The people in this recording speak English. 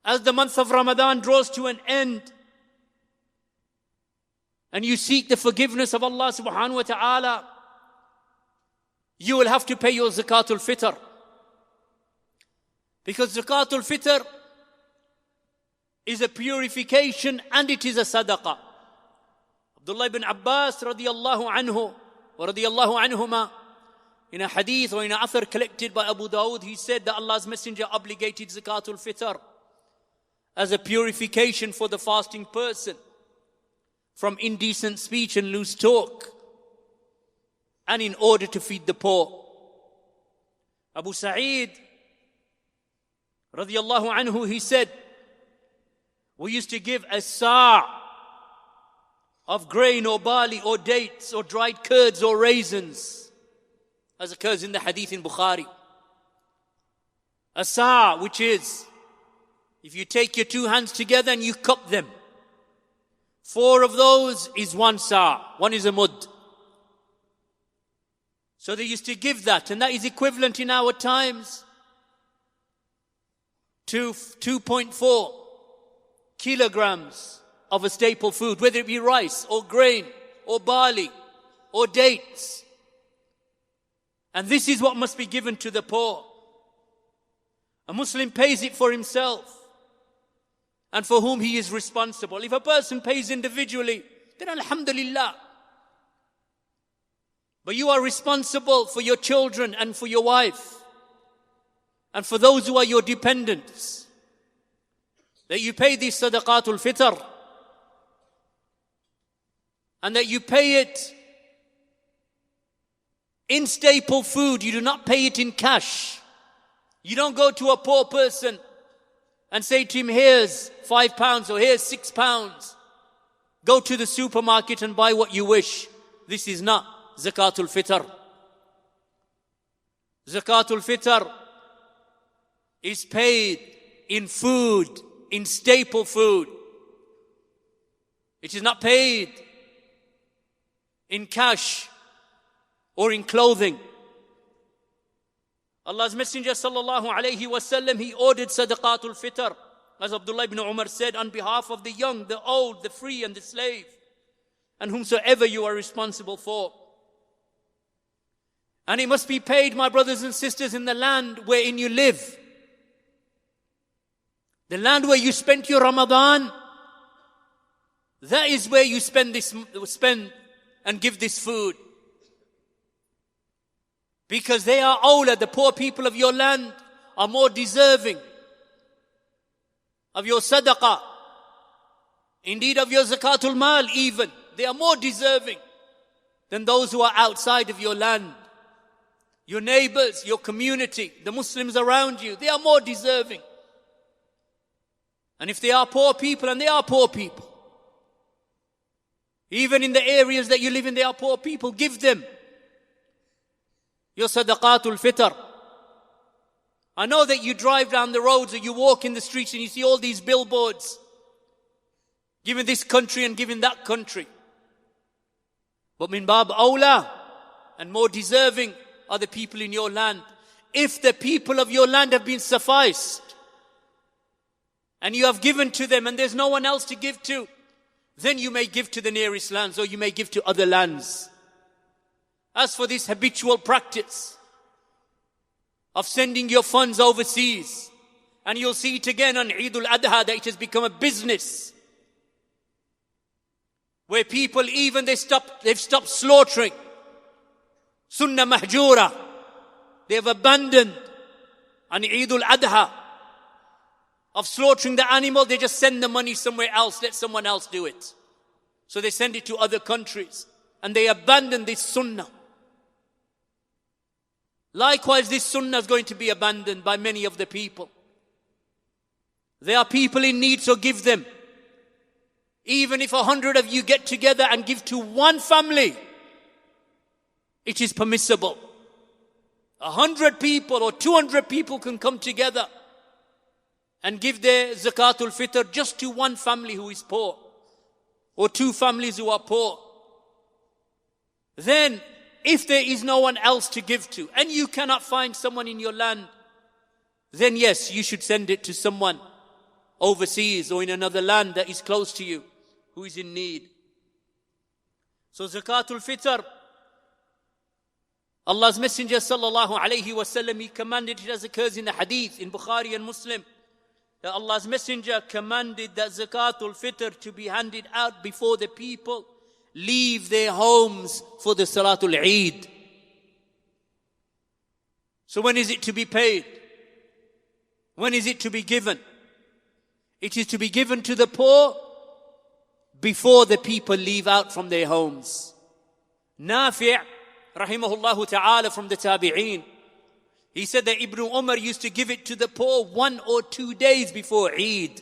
As the month of Ramadan draws to an end, and you seek the forgiveness of Allah subhanahu wa ta'ala, you will have to pay your Zakatul Fitr. Because Zakatul Fitr is a purification and it is a sadaqah. Abdullah ibn Abbas radiyallahu anhu wa radiyallahu anhuma, in a hadith or in an athar collected by Abu Dawood, he said that Allah's Messenger obligated Zakatul Fitr as a purification for the fasting person from indecent speech and loose talk, and in order to feed the poor. Abu Sa'id radiyallahu anhu, he said, we used to give a sa' of grain or barley or dates or dried curds or raisins, as occurs in the hadith in Bukhari. A sa', which is, if you take your two hands together and you cup them, 4 of those is 1 sa', 1 is a mud. So they used to give that, and that is equivalent in our times to 2.4 kilograms of a staple food, whether it be rice or grain or barley or dates. And this is what must be given to the poor. A Muslim pays it for himself and for whom he is responsible. If a person pays individually, then alhamdulillah. But you are responsible for your children and for your wife and for those who are your dependents, that you pay this sadaqatul fitr, and that you pay it in staple food. You do not pay it in cash. You don't go to a poor person and say to him, here's £5 or here's £6. Go to the supermarket and buy what you wish. This is not Zakatul Fitr. Zakatul Fitr is paid in food, in staple food. It is not paid in cash or in clothing. Allah's Messenger sallallahu alayhi wasallam, he ordered sadaqatul fitr, as Abdullah ibn Umar said, on behalf of the young, the old, the free and the slave, and whomsoever you are responsible for. And it must be paid, my brothers and sisters, in the land wherein you live. The land where you spent your Ramadan, that is where you spend and give this food. Because they are awla, the poor people of your land are more deserving of your sadaqah. Indeed, of your zakatul mal even. They are more deserving than those who are outside of your land. Your neighbors, your community, the Muslims around you, they are more deserving. And if they are poor people, and they are poor people, even in the areas that you live in, they are poor people, give them your sadaqatul fitr. I know that you drive down the roads or you walk in the streets and you see all these billboards giving this country and giving that country. But min bab awla, and more deserving are the people in your land. If the people of your land have been sufficed and you have given to them and there's no one else to give to, then you may give to the nearest lands or you may give to other lands. As for this habitual practice of sending your funds overseas, and you'll see it again on Eid al-Adha, that it has become a business where people even they've stopped slaughtering. Sunnah mahjura. They have abandoned on Eid al-Adha of slaughtering the animal. They just send the money somewhere else, let someone else do it. So they send it to other countries and they abandon this sunnah. Likewise, this sunnah is going to be abandoned by many of the people. There are people in need, so give them. Even if 100 of you get together and give to one family, it is permissible. 100 people or 200 people can come together and give their zakatul fitr just to one family who is poor, or 2 families who are poor. Then, if there is no one else to give to, and you cannot find someone in your land, then yes, you should send it to someone overseas or in another land that is close to you, who is in need. So Zakatul Fitr, Allah's Messenger sallallahu alayhi wasallam, he commanded it as occurs in the hadith in Bukhari and Muslim, that Allah's Messenger commanded that Zakatul Fitr to be handed out before the people leave their homes for the Salatul Eid. So when is it to be paid? When is it to be given? It is to be given to the poor before the people leave out from their homes. Nafi' rahimahullah ta'ala from the Tabi'een, he said that Ibn Umar used to give it to the poor 1 or 2 days before Eid.